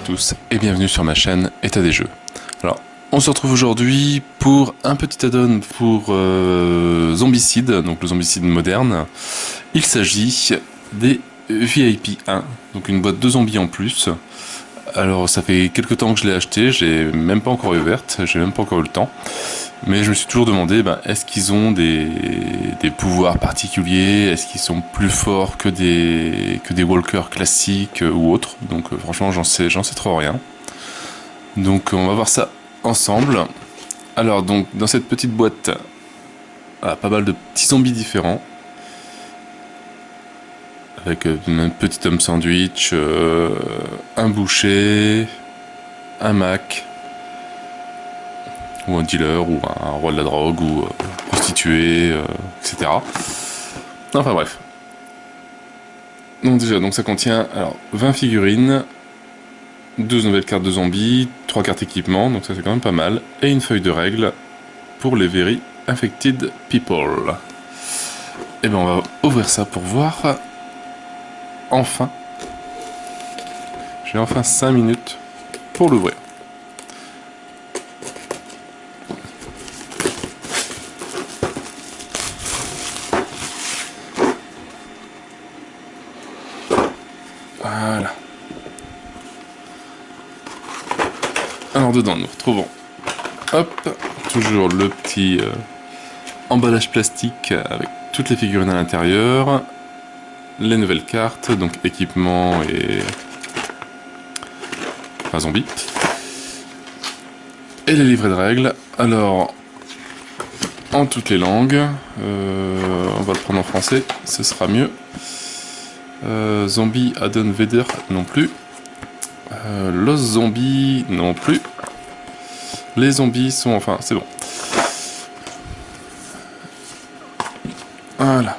tous et bienvenue sur ma chaîne État des Jeux. Alors, on se retrouve aujourd'hui pour un petit add-on pour Zombicide, donc le Zombicide moderne. Il s'agit des VIP 1, donc une boîte de zombies en plus. Alors ça fait quelques temps que je l'ai acheté, j'ai même pas encore ouverte, j'ai même pas encore eu le temps. Mais je me suis toujours demandé, est-ce qu'ils ont des pouvoirs particuliers? Est-ce qu'ils sont plus forts que des walkers classiques ou autres? Donc franchement, j'en sais trop rien. Donc on va voir ça ensemble. Alors donc dans cette petite boîte, pas mal de petits zombies différents. Avec un petit homme sandwich, un boucher, un Mac, ou un dealer, ou un roi de la drogue, ou prostituée, etc. Enfin bref. Donc déjà, ça contient alors 20 figurines, 12 nouvelles cartes de zombies, 3 cartes équipement, donc ça c'est quand même pas mal, et une feuille de règles pour les Very Affected People. Et on va ouvrir ça pour voir. Enfin, j'ai enfin 5 minutes pour l'ouvrir. Voilà. Alors dedans, nous retrouvons, hop, toujours le petit emballage plastique avec toutes les figurines à l'intérieur. Les nouvelles cartes, donc équipement et... enfin zombies. Et les livrets de règles. Alors, en toutes les langues. On va le prendre en français, ce sera mieux. Zombie Addon Vader non plus. Los Zombies non plus. Les zombies sont... enfin, c'est bon. Voilà.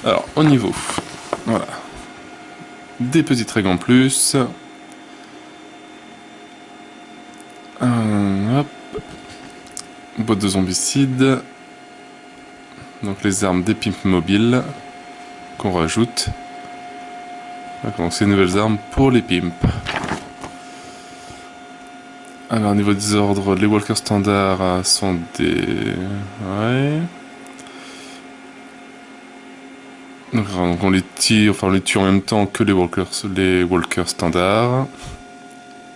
Alors, au niveau, voilà, des petites règles en plus. Hop. Boîte de zombicide. Donc les armes des pimps mobiles qu'on rajoute. Donc c'est nouvelles armes pour les pimps. Alors au niveau des ordres, les walkers standards sont des... ouais... Donc on les tire, enfin on les tue en même temps que les walkers standards.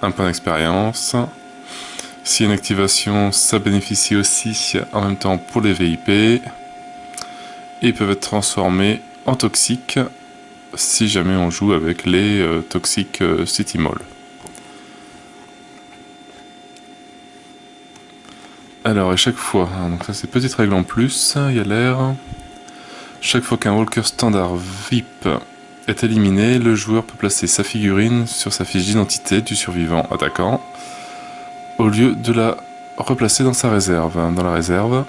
Un point d'expérience. Si une activation, ça bénéficie aussi en même temps pour les VIP. Et ils peuvent être transformés en toxiques si jamais on joue avec les toxiques City Mall. Alors, et chaque fois, donc ça c'est petite règle en plus, il y a l'air. Chaque fois qu'un walker standard VIP est éliminé, le joueur peut placer sa figurine sur sa fiche d'identité du survivant attaquant, au lieu de la replacer dans sa réserve. Dans la réserve,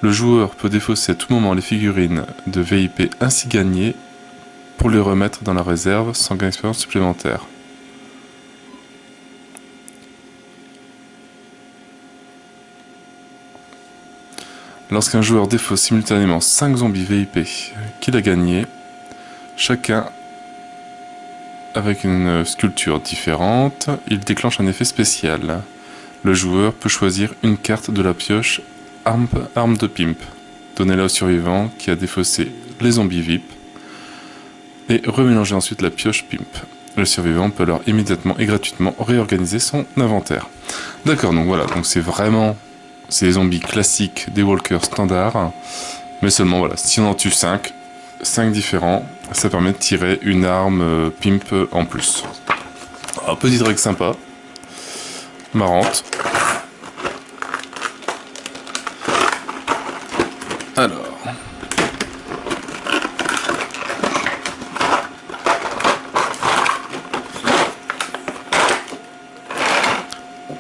le joueur peut défausser à tout moment les figurines de VIP ainsi gagnées pour les remettre dans la réserve sans gain d'expérience supplémentaire. Lorsqu'un joueur défausse simultanément 5 zombies VIP qu'il a gagnés, chacun avec une sculpture différente, il déclenche un effet spécial. Le joueur peut choisir une carte de la pioche arme de pimp. Donnez-la au survivant qui a défaussé les zombies VIP et remélanger ensuite la pioche pimp. Le survivant peut alors immédiatement et gratuitement réorganiser son inventaire. D'accord, donc voilà, donc c'est vraiment... c'est les zombies classiques des walkers standards, mais seulement voilà, si on en tue 5 différents, ça permet de tirer une arme pimp en plus. Alors, petite règle sympa, marrante.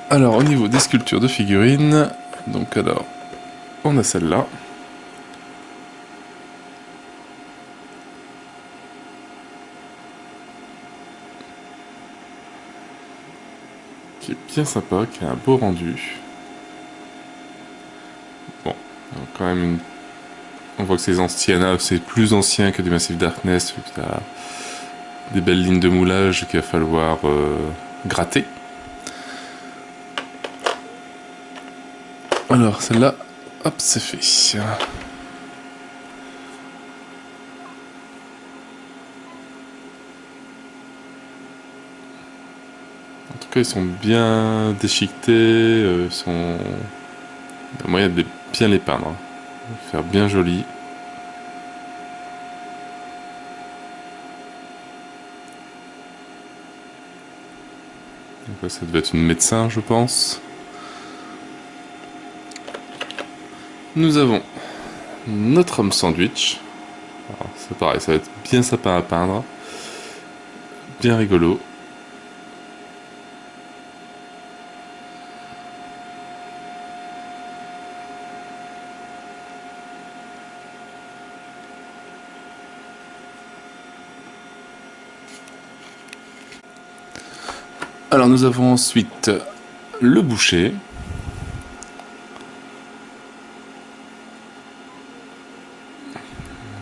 Alors au niveau des sculptures de figurines, donc alors on a celle-là. Qui est bien sympa, qui a un beau rendu. Bon, quand même une... on voit que c'est ancien, c'est plus ancien que du Massive Darkness, des belles lignes de moulage qu'il va falloir gratter. Alors celle-là, hop, c'est fait. En tout cas, ils sont bien déchiquetés, ils sont... Il y a moyen de bien les peindre, faire bien joli. Donc là, ça devait être une médecin, je pense. Nous avons notre homme sandwich. C'est pareil, ça va être bien sympa à peindre. Bien rigolo. Alors nous avons ensuite le boucher.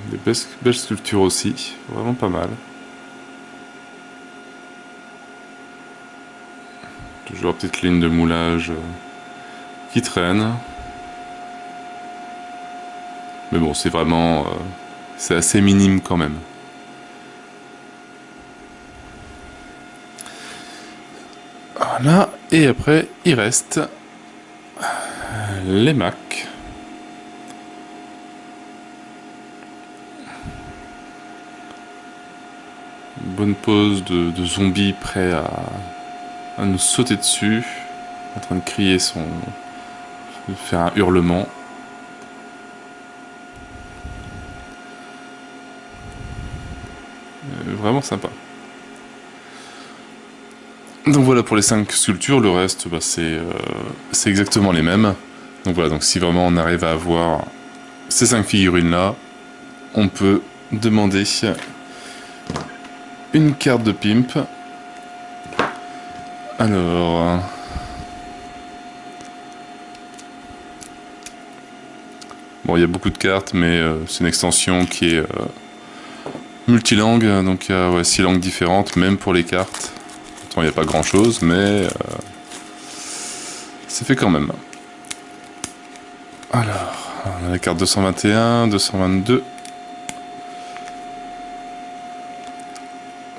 Des belles sculptures aussi, vraiment pas mal. Toujours petite ligne de moulage qui traîne. Mais bon, c'est vraiment... c'est assez minime quand même. Voilà, et après, il reste les Macs. Bonne pose de zombie prêt à nous sauter dessus, en train de crier de faire un hurlement. Vraiment sympa. Donc voilà pour les 5 sculptures, le reste bah, c'est exactement les mêmes. Donc voilà, donc si vraiment on arrive à avoir ces 5 figurines là, on peut demander une carte de pimp. Alors... bon, il y a beaucoup de cartes, mais c'est une extension qui est multilangue, donc il y a ouais, 6 langues différentes, même pour les cartes. Pourtant, il n'y a pas grand chose, mais c'est fait quand même. Alors, on a la carte 221, 222,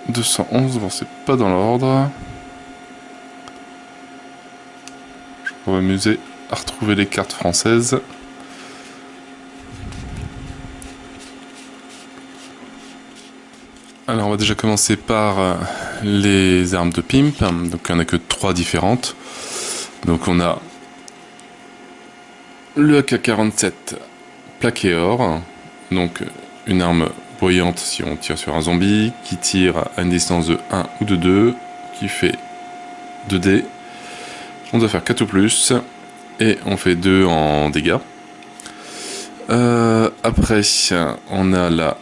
211, bon, c'est pas dans l'ordre. Je vais m'amuser à retrouver les cartes françaises. Alors on va déjà commencer par les armes de pimp, donc il n'y en a que 3 différentes. Donc on a le AK-47 plaqué or, donc une arme bruyante si on tire sur un zombie, qui tire à une distance de 1 ou de 2, qui fait 2 dés. On doit faire 4 ou plus, et on fait 2 en dégâts. Après on a la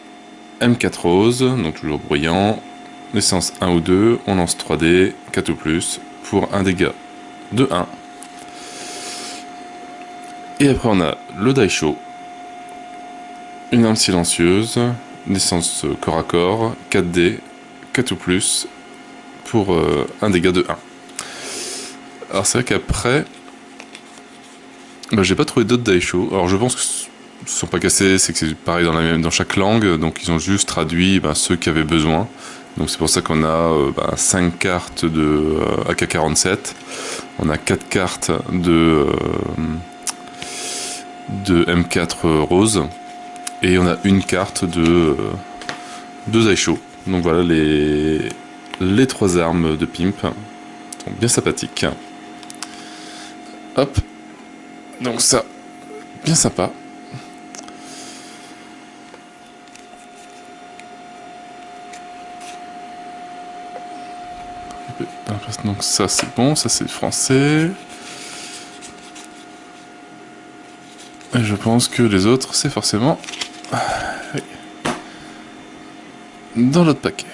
M4 rose, donc toujours bruyant, naissance 1 ou 2, on lance 3D, 4 ou plus, pour un dégât de 1. Et après on a le Daisho, une arme silencieuse, naissance corps à corps, 4D, 4 ou plus, pour un dégât de 1. Alors c'est vrai qu'après, bah, j'ai pas trouvé d'autres Daisho, alors je pense que ne sont pas cassés, c'est que c'est pareil dans chaque langue, donc ils ont juste traduit ceux qui avaient besoin. Donc c'est pour ça qu'on a 5 cartes de AK-47, on a 4 cartes de M4 rose, et on a une carte de Daisho. Donc voilà les 3 armes de pimp, sont bien sympathiques. Hop, donc ça, bien sympa. Donc ça c'est bon, ça c'est français. Et je pense que les autres c'est forcément dans l'autre paquet.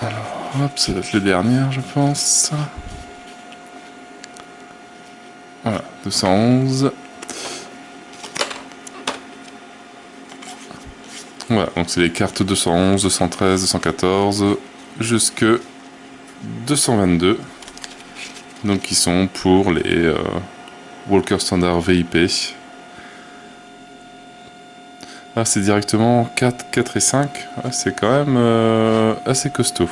Alors hop, ça va être les dernières je pense. 211. Voilà, donc c'est les cartes 211, 213, 214, jusque 222. Donc qui sont pour les Walker Standard VIP. Ah, c'est directement 4, 4 et 5. Ouais, c'est quand même assez costaud.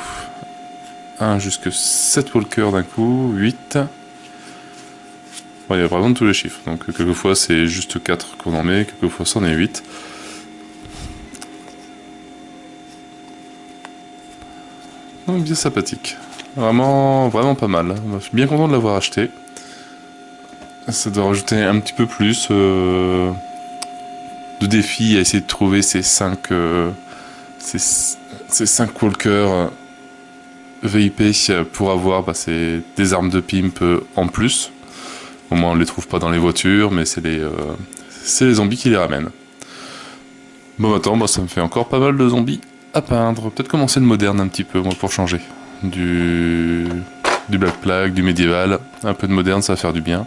1 jusque 7 Walker d'un coup, 8. Bon, il y a vraiment tous les chiffres. Donc quelquefois c'est juste 4 qu'on en met, quelquefois c'en est 8. Donc bien sympathique. Vraiment, vraiment pas mal. Je suis bien content de l'avoir acheté. Ça doit rajouter un petit peu plus de défis à essayer de trouver ces 5 walkers VIP pour avoir des armes de pimp en plus. Au moins on ne les trouve pas dans les voitures, mais c'est les zombies qui les ramènent. Bon, attends, ça me fait encore pas mal de zombies à peindre. Peut-être commencer le moderne un petit peu, moi, pour changer. Du Black Plague, du médiéval, un peu de moderne, ça va faire du bien.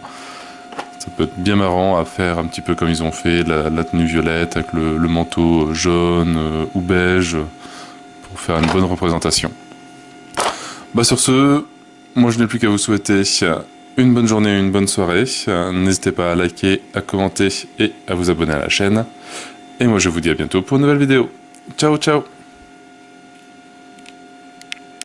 Ça peut être bien marrant à faire un petit peu comme ils ont fait, la tenue violette avec le manteau jaune ou beige, pour faire une bonne représentation. Sur ce, moi je n'ai plus qu'à vous souhaiter une bonne journée, une bonne soirée. N'hésitez pas à liker, à commenter et à vous abonner à la chaîne. Et moi je vous dis à bientôt pour une nouvelle vidéo. Ciao ciao!